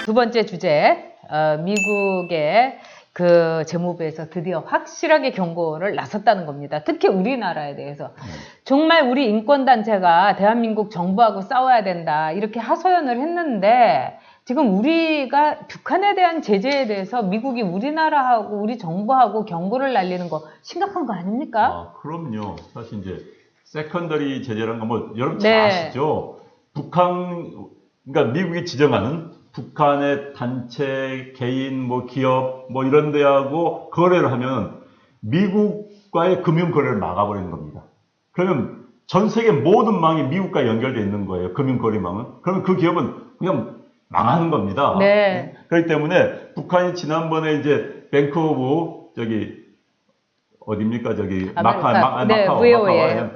두 번째 주제, 미국의 그 재무부에서 드디어 확실하게 경고를 나섰다는 겁니다. 특히 우리나라에 대해서. 정말 우리 인권단체가 대한민국 정부하고 싸워야 된다 이렇게 하소연을 했는데 지금 우리가 북한에 대한 제재에 대해서 미국이 우리나라하고 우리 정부하고 경고를 날리는 거 심각한 거 아닙니까? 아, 그럼요. 사실 이제 세컨더리 제재라는 거 뭐 여러분 잘 아시죠? 북한, 그러니까 미국이 지정하는 북한의 단체, 개인, 뭐 기업, 뭐 이런 데하고 거래를 하면 미국과의 금융 거래를 막아버리는 겁니다. 그러면 전 세계 모든 망이 미국과 연결되어 있는 거예요. 금융 거래망은. 그러면 그 기업은 그냥 망하는 겁니다. 네. 그렇기 때문에 북한이 지난번에 이제 뱅크 오브 어디입니까?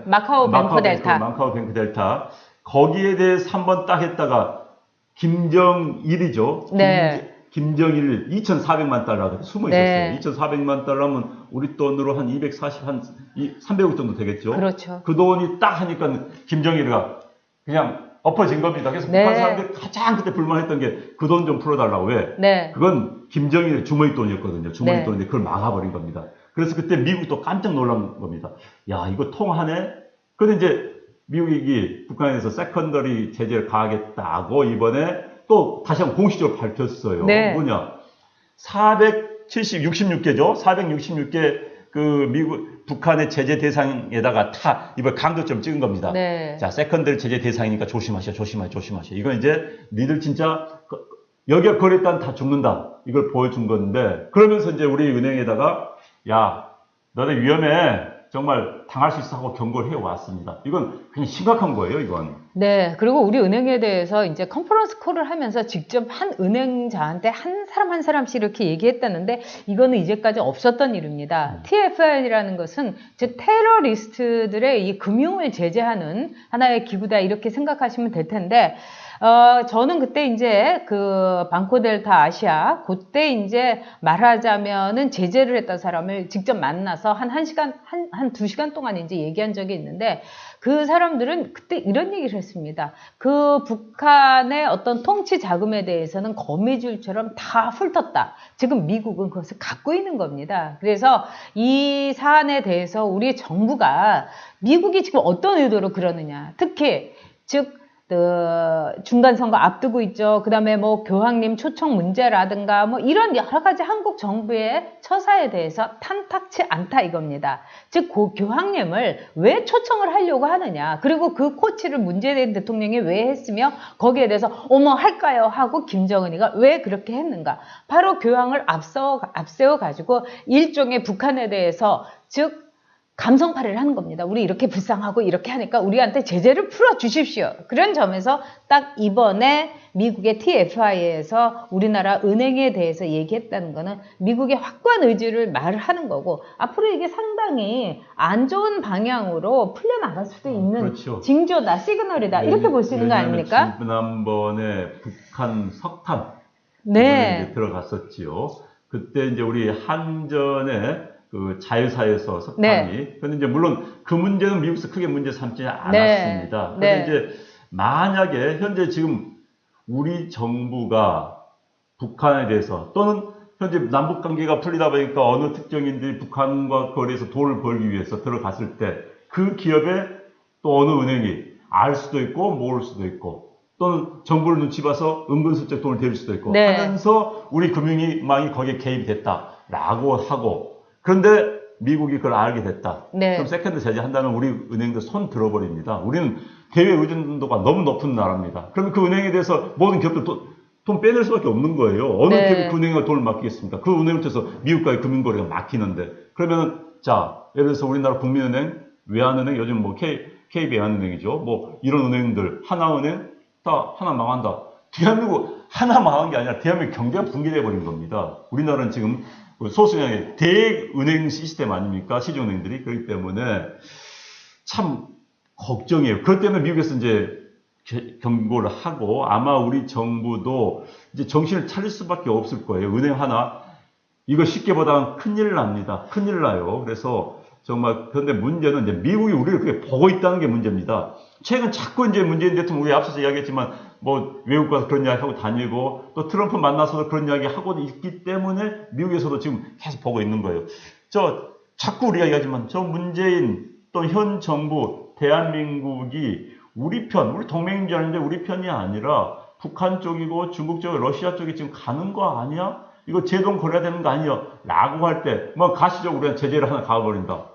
마카오 뱅크 델타. 마카오 뱅크 델타. 거기에 대해서 한번 딱 했다가 김정일이죠. 네. 김정일 2,400만 달러가 숨어 있었어요. 네. 2,400만 달러면 우리 돈으로 한 300억 정도 되겠죠. 그렇죠. 그 돈이 딱 하니까 김정일이가 그냥 엎어진 겁니다. 그래서 네. 북한 사람들이 가장 그때 불만했던 게 그 돈 좀 풀어달라고. 왜? 네. 그건 김정일의 주머니 돈이었거든요. 주머니 네. 돈인데 그걸 막아버린 겁니다. 그래서 그때 미국도 깜짝 놀란 겁니다. 야, 이거 통하네? 근데 이제 미국이 북한에서 세컨더리 제재를 가하겠다고 이번에 또 다시 한번 공식적으로 밝혔어요. 네. 뭐냐? 66개죠? 466개 그 미국, 북한의 제재 대상에다가 다 이번 강조점 찍은 겁니다. 네. 자, 세컨더리 제재 대상이니까 조심하셔. 이건 이제 니들 진짜 여기가 거래했다면 다 죽는다. 이걸 보여준 건데, 그러면서 이제 우리 은행에다가 야, 너네 위험해. 정말 당할 수 있어 하고 경고를 해왔습니다. 이건 그냥 심각한 거예요, 이건. 네. 그리고 우리 은행에 대해서 이제 컨퍼런스 콜을 하면서 직접 한 은행자한테 한 사람 한 사람씩 이렇게 얘기했다는데 이거는 이제까지 없었던 일입니다. TFI라는 것은 즉 테러리스트들의 이 금융을 제재하는 하나의 기구다 이렇게 생각하시면 될 텐데 저는 그때 이제 그 방코델타 아시아, 그때 이제 말하자면은 제재를 했던 사람을 직접 만나서 한 1시간, 한 2시간 동안 이제 얘기한 적이 있는데 그 사람들은 그때 이런 얘기를 했습니다. 그 북한의 어떤 통치 자금에 대해서는 거미줄처럼 다 훑었다. 지금 미국은 그것을 갖고 있는 겁니다. 그래서 이 사안에 대해서 우리 정부가 미국이 지금 어떤 의도로 그러느냐. 특히 즉 중간선거 앞두고 있죠. 그 다음에 뭐 교황님 초청 문제라든가 뭐 이런 여러 가지 한국 정부의 처사에 대해서 탐탁치 않다 이겁니다. 즉, 그 교황님을 왜 초청을 하려고 하느냐. 그리고 그 코치를 문재인 대통령이 왜 했으며 거기에 대해서 어머 할까요? 하고 김정은이가 왜 그렇게 했는가. 바로 교황을 앞세워가지고 일종의 북한에 대해서 즉 감성팔이를 하는 겁니다. 우리 이렇게 불쌍하고 이렇게 하니까 우리한테 제재를 풀어주십시오. 그런 점에서 딱 이번에 미국의 TFI에서 우리나라 은행에 대해서 얘기했다는 거는 미국의 확고한 의지를 말을 하는 거고 앞으로 이게 상당히 안 좋은 방향으로 풀려나갈 수도 있는 그렇죠. 징조다, 시그널이다 이렇게 볼 수 있는 거 아닙니까? 지난번에 북한 석탄 네. 이제 들어갔었지요. 그때 이제 우리 한전에 그 자회사에서 석탄이. 네. 근데 이제 물론 그 문제는 미국에서 크게 문제 삼지 않았습니다. 네. 그런데 네. 이제 만약에 현재 지금 우리 정부가 북한에 대해서 또는 현재 남북 관계가 풀리다 보니까 어느 특정인들이 북한과 거래해서 돈을 벌기 위해서 들어갔을 때 그 기업에 또 어느 은행이 알 수도 있고 모를 수도 있고 또는 정부를 눈치 봐서 은근슬쩍 돈을 대줄 수도 있고 네. 하면서 우리 금융망이 거기에 개입이 됐다라고 하고 그런데 미국이 그걸 알게 됐다. 네. 그럼 세컨드 제재한다면 우리 은행도 손 들어버립니다. 우리는 대외 의존도가 너무 높은 나라입니다. 그러면 그 은행에 대해서 모든 기업들 돈 빼낼 수밖에 없는 거예요. 어느 네. 기업이 그 은행에 돈을 맡기겠습니까? 그 은행을 통해서 미국과의 금융거래가 막히는데 그러면 자 예를 들어서 우리나라 국민은행, 외환은행, 요즘 뭐 KB 외환은행이죠. 뭐 이런 은행들 하나은행 다 하나 망한다. 대한민국 하나 망한 게 아니라 대한민국 경제가 붕괴돼 버린 겁니다. 우리나라는 지금 소수량의 대은행 시스템 아닙니까? 시중은행들이. 그렇기 때문에 참 걱정이에요. 그렇기 때문에 미국에서 이제 경고를 하고 아마 우리 정부도 이제 정신을 차릴 수밖에 없을 거예요. 은행 하나 이거 쉽게 보다가 큰일 납니다. 큰일 나요. 그래서 정말 그런데 문제는 이제 미국이 우리를 그렇게 보고 있다는 게 문제입니다. 최근 자꾸 이제 문재인 대통령 우리 앞서서 이야기했지만 뭐 외국 가서 그런 이야기 하고 다니고 또 트럼프 만나서도 그런 이야기 하고 있기 때문에 미국에서도 지금 계속 보고 있는 거예요. 자꾸 우리가 이야기하지만 저 문재인 또 현 정부 대한민국이 우리 편, 우리 동맹인 줄 아는데 우리 편이 아니라 북한 쪽이고 중국 쪽, 러시아 쪽이 지금 가는 거 아니야? 이거 제동 걸어야 되는 거 아니야? 라고 할 때, 뭐 가시죠. 우리가 제재를 하나 가버린다.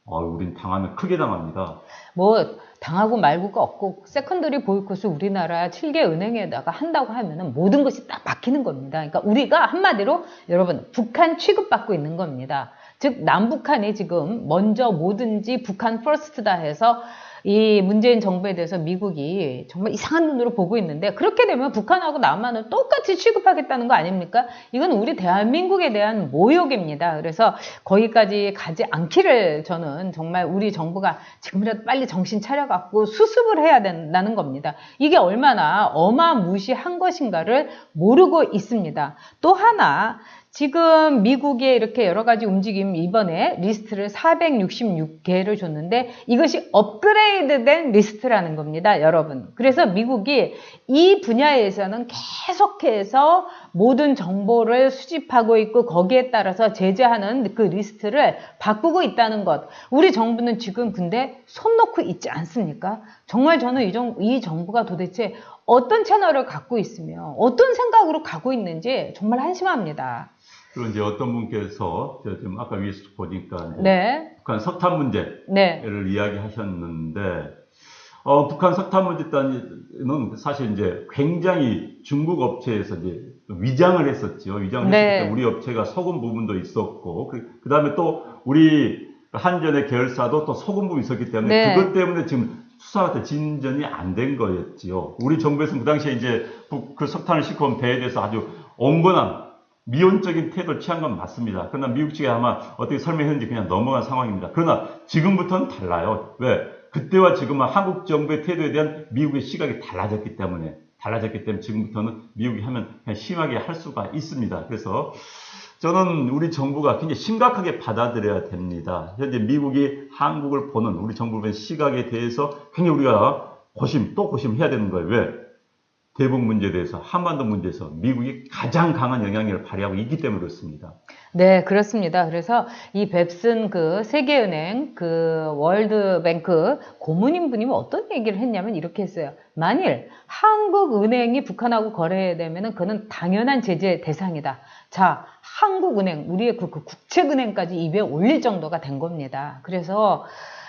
우린 당하면 크게 당합니다. 뭐 당하고 말고가 없고 세컨더리 보이콧을 우리나라 7개 은행에다가 한다고 하면은 모든 것이 딱 박히는 겁니다. 그러니까 우리가 한마디로 여러분 북한 취급받고 있는 겁니다. 즉 남북한이 지금 먼저 뭐든지 북한 퍼스트다 해서 이 문재인 정부에 대해서 미국이 정말 이상한 눈으로 보고 있는데 그렇게 되면 북한하고 남한을 똑같이 취급하겠다는 거 아닙니까? 이건 우리 대한민국에 대한 모욕입니다. 그래서 거기까지 가지 않기를 저는 정말 우리 정부가 지금이라도 빨리 정신 차려갖고 수습을 해야 된다는 겁니다. 이게 얼마나 어마무시한 것인가를 모르고 있습니다. 또 하나 지금 미국에 이렇게 여러 가지 움직임 이번에 리스트를 466개를 줬는데 이것이 업그레이드된 리스트라는 겁니다, 여러분. 그래서 미국이 이 분야에서는 계속해서 모든 정보를 수집하고 있고 거기에 따라서 제재하는 그 리스트를 바꾸고 있다는 것. 우리 정부는 지금 근데 손 놓고 있지 않습니까? 정말 저는 이 정부가 도대체 어떤 채널을 갖고 있으며 어떤 생각으로 가고 있는지 정말 한심합니다. 그리고 이제 어떤 분께서 지금 아까 위에서 보니까 네. 북한 석탄 문제를 네. 이야기하셨는데 북한 석탄 문제 때는 사실 이제 굉장히 중국 업체에서 이제 위장을 했었죠. 위장을 네. 했을 때 우리 업체가 속은 부분도 있었고 그 다음에 또 우리 한전의 계열사도 또 속은 부분이 있었기 때문에 네. 그것 때문에 지금 수사가 진전이 안 된 거였지요. 우리 정부에서는 그 당시에 이제 그 석탄을 싣고 온 배에 대해서 아주 온건한 미온적인 태도를 취한 건 맞습니다. 그러나 미국 측에 아마 어떻게 설명했는지 그냥 넘어간 상황입니다. 그러나 지금부터는 달라요. 왜? 그때와 지금은 한국 정부의 태도에 대한 미국의 시각이 달라졌기 때문에 지금부터는 미국이 하면 그냥 심하게 할 수가 있습니다. 그래서 저는 우리 정부가 굉장히 심각하게 받아들여야 됩니다. 현재 미국이 한국을 보는 우리 정부의 시각에 대해서 굉장히 우리가 고심해야 되는 거예요. 왜? 대북 문제에 대해서, 한반도 문제에서 미국이 가장 강한 영향력을 발휘하고 있기 때문에 그렇습니다. 네, 그렇습니다. 그래서 이 뱁슨 그 세계은행 그 월드뱅크 고문인분이 어떤 얘기를 했냐면 이렇게 했어요. 만일 한국은행이 북한하고 거래되면은 그는 당연한 제재 대상이다. 자, 한국은행, 우리의 그 국책은행까지 입에 올릴 정도가 된 겁니다. 그래서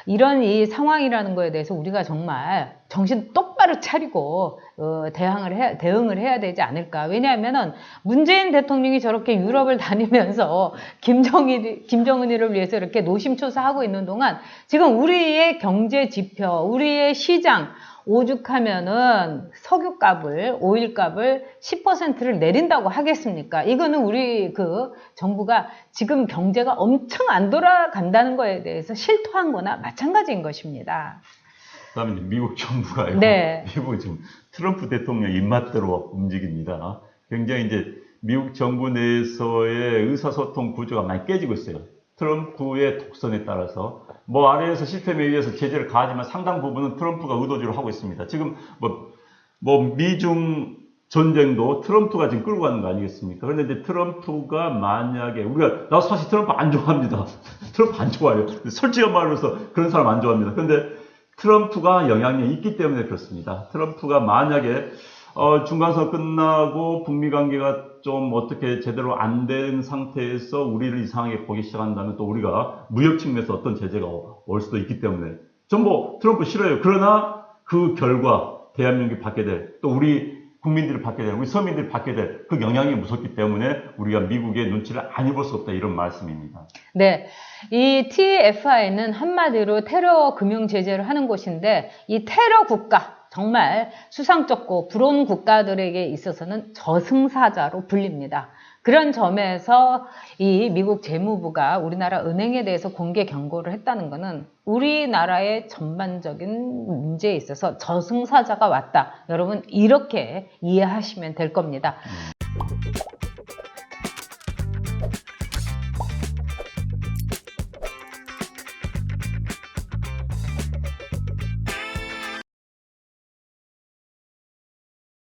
이런 이 상황이라는 거에 대해서 우리가 정말 정신 똑바로 차리고 대응을 해야 되지 않을까. 왜냐하면은 문재인 대통령이 저렇게 유럽을 다니면서 김정은이를 위해서 이렇게 노심초사하고 있는 동안 지금 우리의 경제 지표, 우리의 시장 오죽하면은 석유값을, 오일값을 10%를 내린다고 하겠습니까? 이거는 우리 그 정부가 지금 경제가 엄청 안 돌아간다는 거에 대해서 실토한 거나 마찬가지인 것입니다. 그 다음에 미국 정부가요. 네. 미국은 지금 트럼프 대통령 입맛대로 움직입니다. 굉장히 이제 미국 정부 내에서의 의사소통 구조가 많이 깨지고 있어요. 트럼프의 독선에 따라서 뭐 아래에서 시스템에 의해서 제재를 가하지만 상당 부분은 트럼프가 의도적으로 하고 있습니다. 지금 뭐 미중 전쟁도 트럼프가 지금 끌고 가는 거 아니겠습니까? 그런데 이제 트럼프가 만약에 나 사실 트럼프 안 좋아합니다. 트럼프 안 좋아요. 솔직한 말로 해서 그런 사람 안 좋아합니다. 그런데 트럼프가 영향력이 있기 때문에 그렇습니다. 트럼프가 만약에 중간선 끝나고 북미 관계가 좀 어떻게 제대로 안 된 상태에서 우리를 이상하게 보기 시작한다면 또 우리가 무역 측면에서 어떤 제재가 올 수도 있기 때문에 전부 트럼프 싫어요. 그러나 그 결과 대한민국이 받게 될, 또 우리 국민들이 받게 될, 우리 서민들이 받게 될 그 영향이 무섭기 때문에 우리가 미국의 눈치를 안 입을 수 없다, 이런 말씀입니다. 네. 이 TFI는 한마디로 테러 금융 제재를 하는 곳인데 이 테러 국가, 정말 수상쩍고 불온 국가들에게 있어서는 저승사자로 불립니다. 그런 점에서 이 미국 재무부가 우리나라 은행에 대해서 공개 경고를 했다는 것은 우리나라의 전반적인 문제에 있어서 저승사자가 왔다. 여러분 이렇게 이해하시면 될 겁니다.